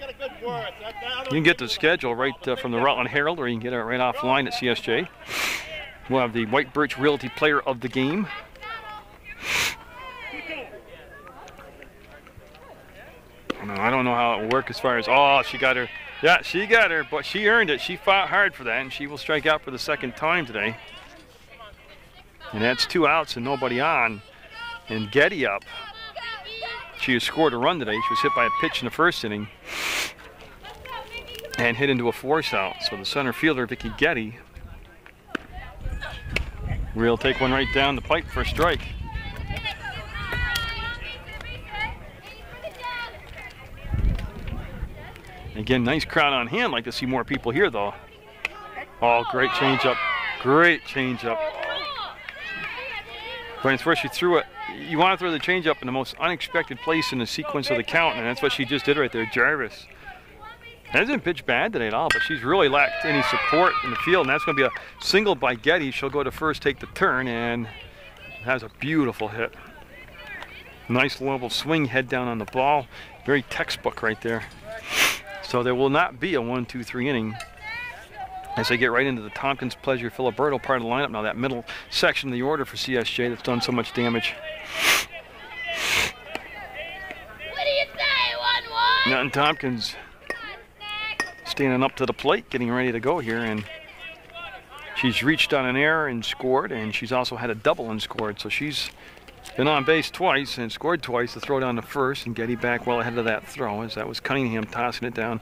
You can get the schedule right from the Rutland Herald, or you can get it right offline at CSJ. We'll have the White Birch Realty Player of the Game. I don't know how it will work as far as, oh, she got her. Yeah, she got her, but she earned it. She fought hard for that, and she will strike out for the 2nd time today. And that's 2 outs and nobody on. And Getty up. She has scored a run today. She was hit by a pitch in the 1st inning and hit into a force out. So the center fielder, Vicky Getty, will take one right down the pipe for a strike. Again, nice crowd on hand. Like to see more people here, though. Oh, great changeup. Great changeup. But it's where she threw it. You want to throw the changeup in the most unexpected place in the sequence of the count, and that's what she just did right there. Jarvis hasn't pitched bad today at all, but she's really lacked any support in the field, and that's going to be a single by Getty. She'll go to first, take the turn, and has a beautiful hit. Nice level swing, head down on the ball. Very textbook right there. So there will not be a 1-2-3 inning as they get right into the Tompkins, Pleasure, Filiberto part of the lineup now. That middle section of the order for CSJ that's done so much damage. What do you say, 1-1? Now Tompkins standing up to the plate, getting ready to go here, and she's reached on an error and scored, and she's also had a double and scored. So she's been on base twice and scored twice. The throw down to first, and Getty back well ahead of that throw, as that was Cunningham tossing it down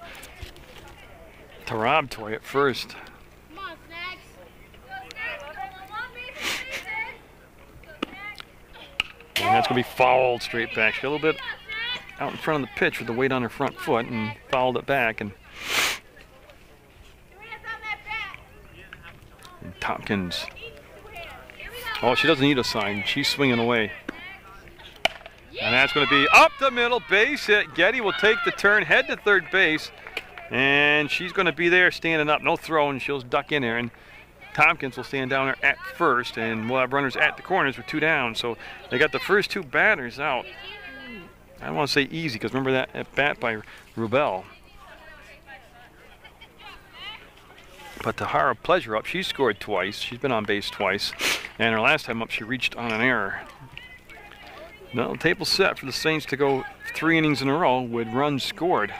to Rob Toy at first. Come on, Snacks. And that's going to be fouled straight back. She got a little bit out in front of the pitch with the weight on her front foot and fouled it back. And Tompkins. Oh, she doesn't need a sign. She's swinging away. And that's going to be up the middle, base hit. Getty will take the turn, head to third base. And she's going to be there standing up. No throw, and she'll duck in there. And Tompkins will stand down there at first, and we'll have runners at the corners with 2 down. So they got the first 2 batters out. I don't want to say easy, because remember that at bat by Rubel. But Tahara Pleasure up. She scored twice. She's been on base twice. And her last time up, she reached on an error. Now the table set for the Saints to go 3 innings in a row with runs scored.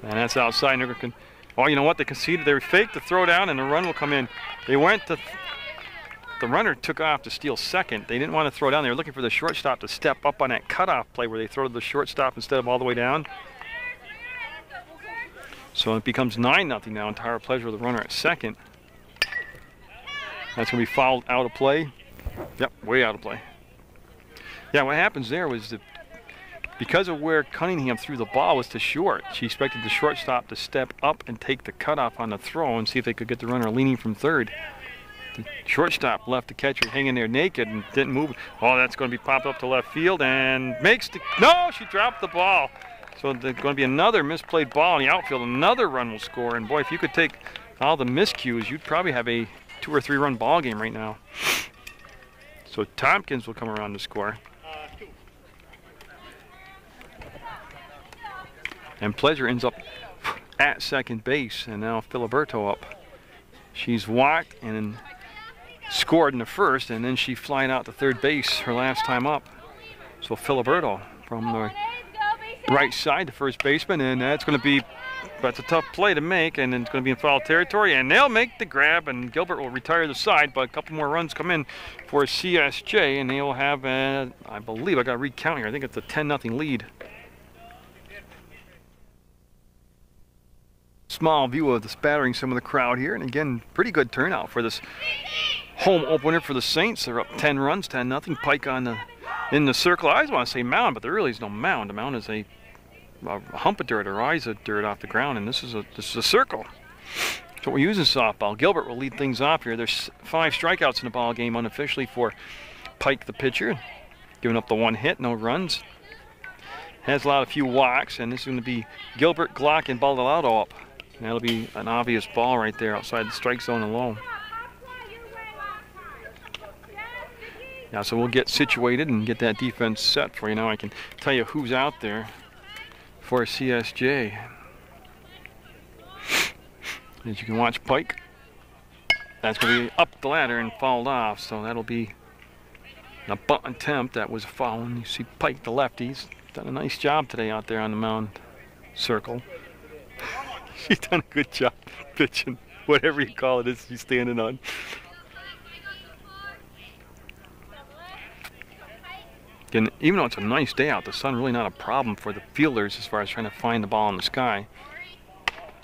And that's outside. And they're going to, oh, you know what? They conceded. They faked the throw down, and the run will come in. They went to, the runner took off to steal second. They didn't want to throw down. They were looking for the shortstop to step up on that cutoff play where they throw to the shortstop instead of all the way down. So it becomes 9-0 now. Entire Pleasure with the runner at second. That's going to be fouled out of play. Yep, way out of play. Yeah, what happens there was that because of where Cunningham threw the ball was to short, she expected the shortstop to step up and take the cutoff on the throw and see if they could get the runner leaning from third. The shortstop left the catcher hanging there naked and didn't move. Oh, that's going to be popped up to left field and makes the, no, she dropped the ball. So there's going to be another misplayed ball in the outfield. Another run will score. And boy, if you could take all the miscues, you'd probably have a 2 or 3 run ball game right now. So Tompkins will come around to score. And Pleasure ends up at second base, and now Filiberto up. She's walked and scored in the first, and then she flying out to third base her last time up. So Filiberto from the right side, the first baseman, and that's a tough play to make, and it's going to be in foul territory, and they'll make the grab, and Gilbert will retire the side, but a couple more runs come in for CSJ, and they will have, I believe, I got to recount here, I think it's a 10-0 lead. Small view of the spattering some of the crowd here, and again, pretty good turnout for this home opener for the Saints. They're up 10 runs, 10-0. Pike in the circle. I always want to say mound, but there really is no mound. A mound is a hump of dirt, a rise of dirt off the ground, and this is a circle. So we're using softball. Gilbert will lead things off here. There's 5 strikeouts in the ball game unofficially for Pike, the pitcher, giving up the 1 hit, no runs. Has a few walks, and this is going to be Gilbert, Glock, and Baldalado up. And that'll be an obvious ball right there outside the strike zone and low. Yeah, so we'll get situated and get that defense set for you. Now I can tell you who's out there for CSJ. As you can watch Pike, that's going to be up the ladder and fouled off, so that'll be a bunt attempt. That was a foul, and you see Pike, the lefty's done a nice job today out there on the mound circle. She's done a good job pitching, whatever you call it, she's standing on. Again, even though it's a nice day out, the sun really not a problem for the fielders as far as trying to find the ball in the sky.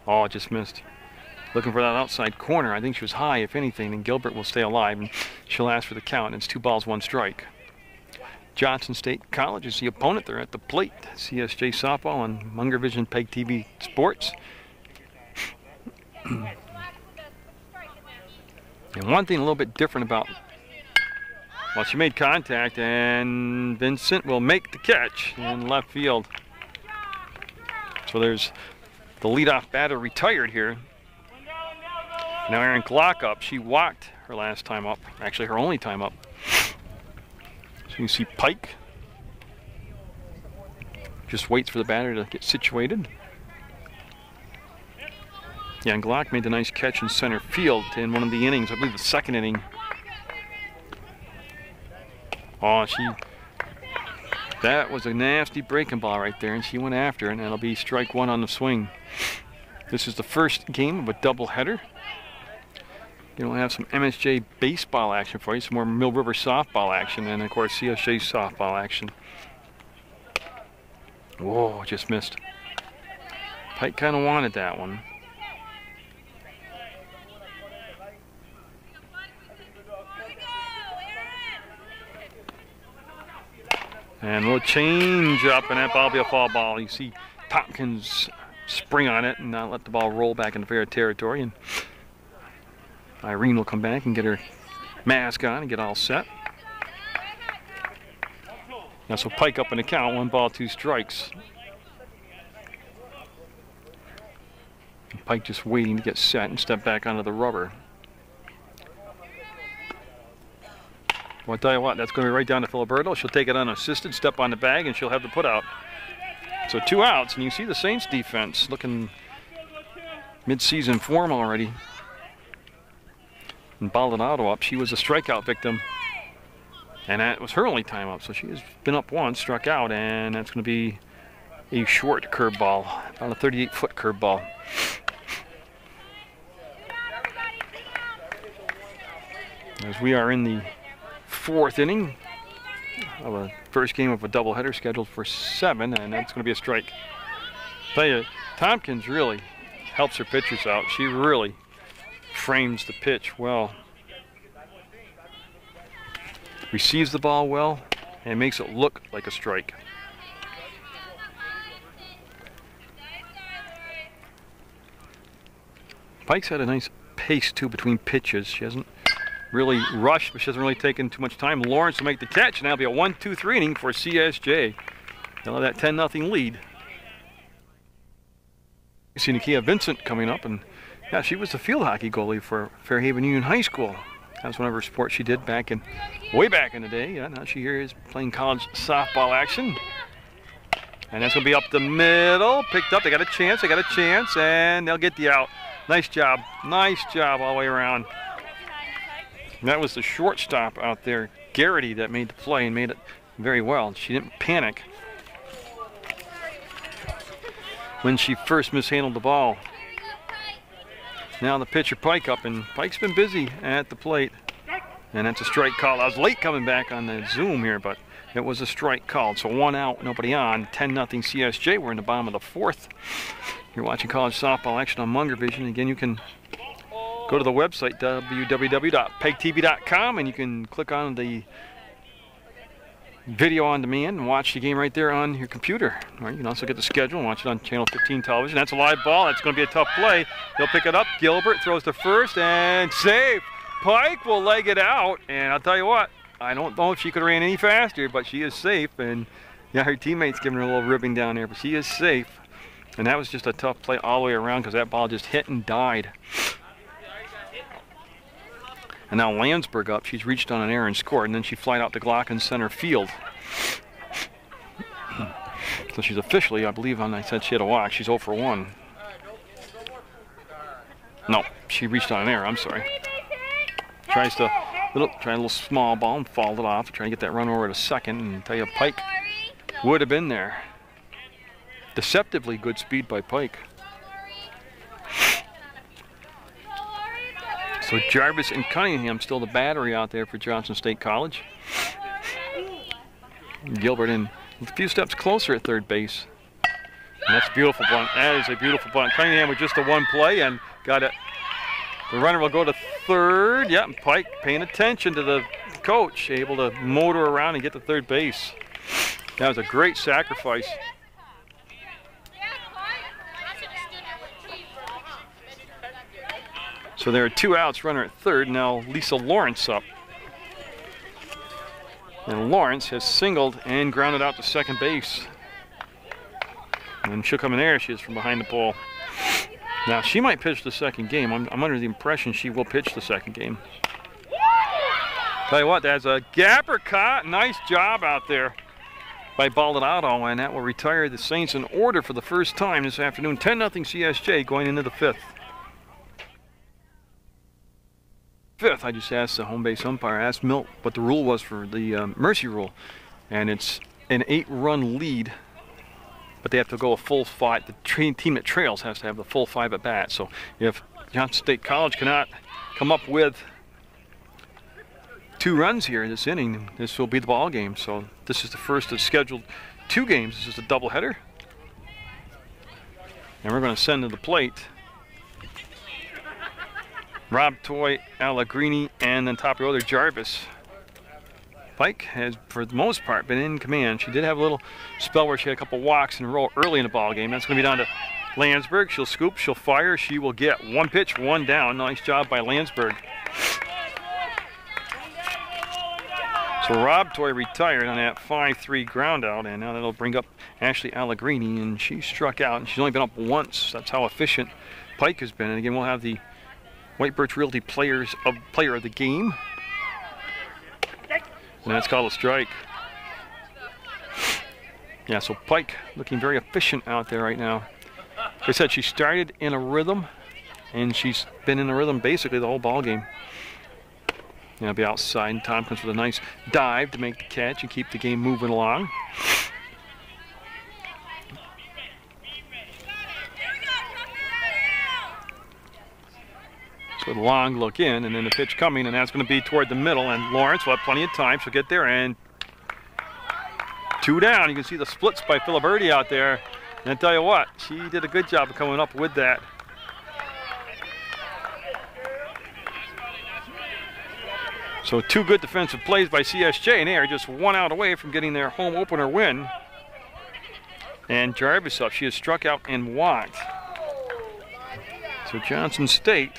Oh, it just missed. Looking for that outside corner. I think she was high, if anything, and Gilbert will stay alive, and she'll ask for the count. It's 2 balls, 1 strike. Johnson State College is the opponent. They're at the plate. CSJ softball on Munger Vision PEGTV Sports. And one thing a little bit different about, well, she made contact, and Vincent will make the catch in left field. So there's the leadoff batter retired here. Now Erin Glock up. She walked her last time up, actually her only time up. So you see Pike just waits for the batter to get situated. Yeah, and Glock made the nice catch in center field in one of the innings, I believe the 2nd inning. Oh, that was a nasty breaking ball right there, and she went after it, and that'll be strike 1 on the swing. This is the first game of a doubleheader. We'll have some MSJ baseball action for you, some more Mill River softball action, and of course CSJ softball action. Whoa, just missed. Pike kind of wanted that one. And we'll change up, and that ball will be a foul ball. You see Tompkins spring on it and not let the ball roll back into fair territory. And Irene will come back and get her mask on and get all set. Now, so Pike up in the count, 1 ball, 2 strikes. And Pike just waiting to get set and step back onto the rubber. Well, I'll tell you what, that's going to be right down to Filiberto. She'll take it unassisted, step on the bag, and she'll have the put out. So 2 outs, and you see the Saints defense looking mid-season form already. And Baldonado up, she was a strikeout victim, and that was her only time up. So she has been up once, struck out, and that's going to be a short curveball, about a 38-foot curveball. As we are in the 4th inning of a first game of a doubleheader scheduled for 7, and that's going to be a strike. Tell you, Tompkins really helps her pitchers out. She really frames the pitch well, receives the ball well, and makes it look like a strike. Pike's had a nice pace too between pitches. She hasn't really rushed, but she hasn't really taken too much time. Lawrence will make the catch, and that'll be a 1-2-3 inning for CSJ. They'll have that 10-0 lead. You see Nakia Vincent coming up, and yeah, she was the field hockey goalie for Fairhaven Union High School That's one of her sports she did way back in the day. Yeah, now she here is playing college softball action. And that's going to be up the middle. Picked up. They got a chance. And they'll get the out. Nice job. Nice job all the way around. And that was the shortstop out there, Garrity, that made the play and made it very well. She didn't panic when she first mishandled the ball. Now the pitcher Pike up, and Pike's been busy at the plate. And that's a strike call. I was late coming back on the Zoom here, but it was a strike called. So 1 out, nobody on. 10-0 CSJ. We're in the bottom of the 4th. You're watching college softball action on Munger Vision. Again, you can go to the website, www.PEGTV.com, and you can click on the video on demand and watch the game right there on your computer. All right, you can also get the schedule and watch it on Channel 15 television. That's a live ball. That's going to be a tough play. They'll pick it up. Gilbert throws to first and safe. Pike will leg it out, and I'll tell you what, I don't know if she could have ran any faster, but she is safe. And yeah, her teammates giving her a little ribbing down there, but she is safe. And that was just a tough play all the way around because that ball just hit and died. And now Landsberg up. She's reached on an error and scored, and then she flied out to Glock in center field. So she's officially, I believe, I said she had a walk. She's 0 for 1. No, she reached on an error. I'm sorry. Try a little small ball and fouled it off to try to get that run over to second. And tell you, Pike would have been there. Deceptively good speed by Pike. So Jarvis and Cunningham still the battery out there for Johnson State College. Gilbert in a few steps closer at third base. And that's a beautiful bunt. That is a beautiful bunt. Cunningham with just a 1 play and got it. The runner will go to third. Yeah, Pike paying attention to the coach, able to motor around and get to third base. That was a great sacrifice. So there are 2 outs, runner at third. Now Lisa Lawrence up. And Lawrence has singled and grounded out to second base. And she'll come in there. She is from behind the pole. Now she might pitch the second game. I'm under the impression she will pitch the second game. Tell you what, that's a gapper caught. Nice job out there by Baldonado, and that will retire the Saints in order for the first time this afternoon. 10-0 CSJ going into the 5th. I just asked the home base umpire, asked Milt what the rule was for the mercy rule, and it's an 8-run lead, but they have to go a full 5. The team that trails has to have the full 5 at bat. So if Johnson State College cannot come up with 2 runs here this inning, this will be the ball game. So this is the first of scheduled 2 games. This is a doubleheader, and we're going to send to the plate Rob Toy, Allegrini, and then top order Jarvis. Pike has, for the most part, been in command. She did have a little spell where she had a couple walks in a row early in the ball game. That's going to be down to Landsberg. She'll scoop, she'll fire, she will get 1 pitch, 1 down. Nice job by Landsberg. So Rob Toy retired on that 5-3 ground out, and now that'll bring up Ashley Allegrini, and she struck out, and she's only been up once. That's how efficient Pike has been. And again, we'll have the White Birch Realty player of the game. And that's called a strike. Yeah, so Pike looking very efficient out there right now. Like I said, she started in a rhythm, and she's been in a rhythm basically the whole ball game. I'll be outside, and Tompkins with a nice dive to make the catch and keep the game moving along. So a long look in, and then the pitch coming, and that's going to be toward the middle, and Lawrence will have plenty of time. She'll get there, and 2 down. You can see the splits by Filiberti out there. And I tell you what, she did a good job of coming up with that. So 2 good defensive plays by CSJ, and they are just 1 out away from getting their home opener win. And Jarvis up. She has struck out and walked. So Johnson State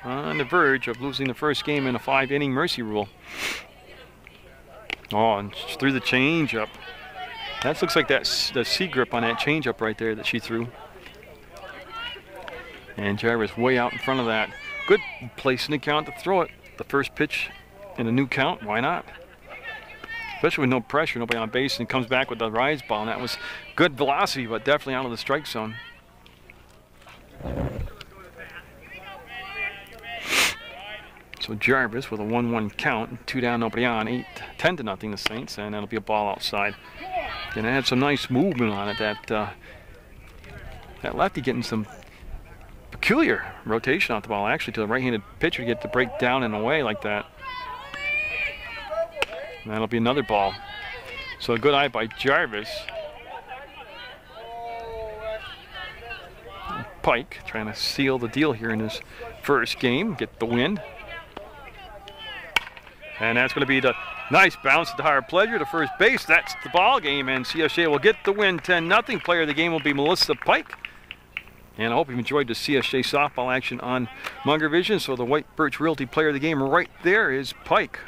on the verge of losing the first game in a 5-inning mercy rule. Oh, and she threw the changeup. That looks like that's the C grip on that changeup right there that she threw. And Jarvis way out in front of that. Good place in the count to throw it. the first pitch in a new count. Why not? Especially with no pressure, nobody on base, and comes back with the rise ball. And that was good velocity, but definitely out of the strike zone. So Jarvis with a 1-1 count, 2 down, nobody on, 10-0 the Saints, and that'll be a ball outside. And it had some nice movement on it. That lefty getting some peculiar rotation off the ball, actually, to the right-handed pitcher to get the break down and away like that. And that'll be another ball. So a good eye by Jarvis. Pike trying to seal the deal here in his first game, get the win. And that's going to be the nice bounce at the higher pleasure to first base. That's the ball game, and CSJ will get the win 10-0. Player of the game will be Melissa Pike. And I hope you've enjoyed the CSJ softball action on Munger Vision. So the White Birch Realty player of the game right there is Pike.